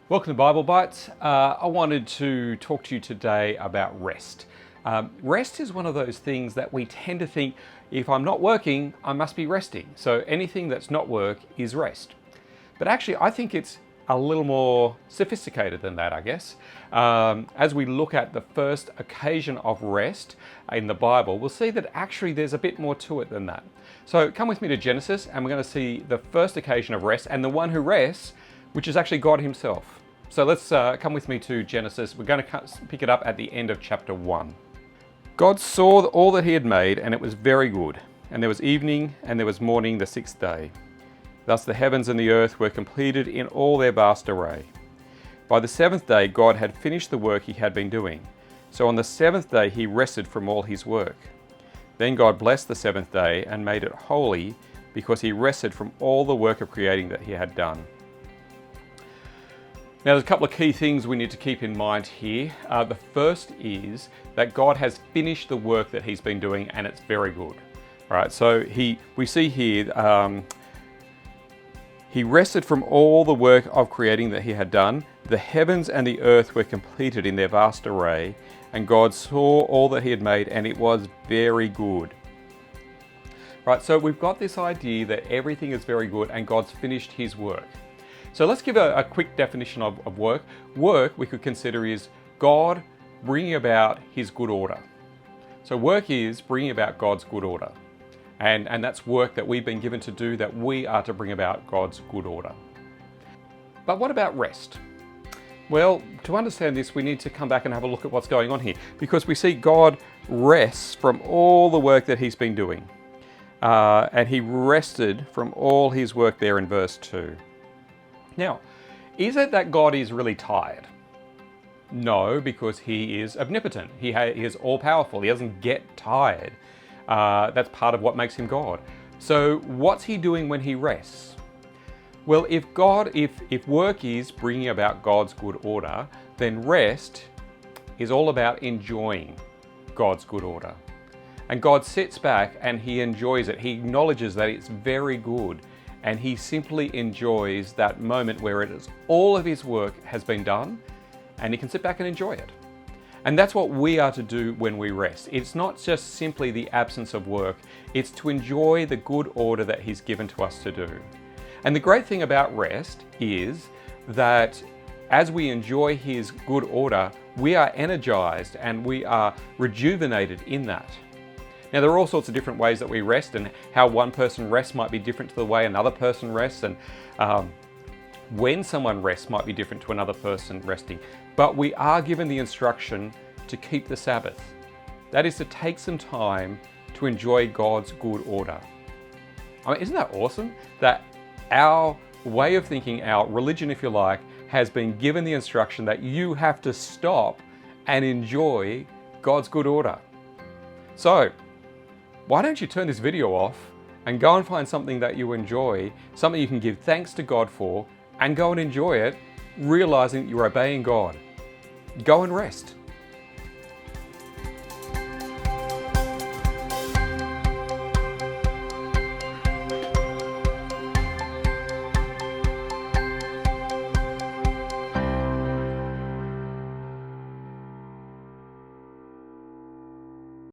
Welcome to Bible Bites. I wanted to talk to you today about rest. Rest is one of those things that we tend to think, if I'm not working, I must be resting. So anything that's not work is rest. But actually, I think it's a little more sophisticated than that, I guess. As we look at the first occasion of rest in the Bible, we'll see that actually there's a bit more to it than that. So come with me to Genesis, and we're going to see the first occasion of rest and the one who rests, which is actually God himself. So let's come with me to Genesis. We're going to pick it up at the end of chapter 1. God saw all that he had made, and it was very good. And there was evening, and there was morning the sixth day. Thus the heavens and the earth were completed in all their vast array. By the seventh day God had finished the work he had been doing. So on the seventh day he rested from all his work. Then God blessed the seventh day and made it holy, because he rested from all the work of creating that he had done. Now, there's a couple of key things we need to keep in mind here. The first is that God has finished the work that he's been doing, and it's very good. All right, so we see here, he rested from all the work of creating that he had done. The heavens and the earth were completed in their vast array, and God saw all that he had made, and it was very good. Right, so we've got this idea that everything is very good, and God's finished his work. So let's give a quick definition of work. Work, we could consider, is God bringing about his good order. So work is bringing about God's good order. And that's work that we've been given to do, that we are to bring about God's good order. But what about rest? Well, to understand this, we need to come back and have a look at what's going on here, because we see God rests from all the work that he's been doing. And he rested from all his work there in verse 2. Now, is it that God is really tired? No, because he is omnipotent. He is all-powerful. He doesn't get tired. That's part of what makes him God. So what's he doing when he rests? Well, if work is bringing about God's good order, then rest is all about enjoying God's good order. And God sits back and he enjoys it. He acknowledges that it's very good. And he simply enjoys that moment where all of his work has been done, and he can sit back and enjoy it. And that's what we are to do when we rest. It's not just simply the absence of work, it's to enjoy the good order that he's given to us to do. And the great thing about rest is that as we enjoy his good order, we are energized and we are rejuvenated in that. Now, there are all sorts of different ways that we rest, and how one person rests might be different to the way another person rests, and when someone rests might be different to another person resting. But we are given the instruction to keep the Sabbath. That is to take some time to enjoy God's good order. I mean, isn't that awesome? That our way of thinking, our religion, if you like, has been given the instruction that you have to stop and enjoy God's good order. So, why don't you turn this video off and go and find something that you enjoy, something you can give thanks to God for, and go and enjoy it, realizing that you're obeying God. Go and rest.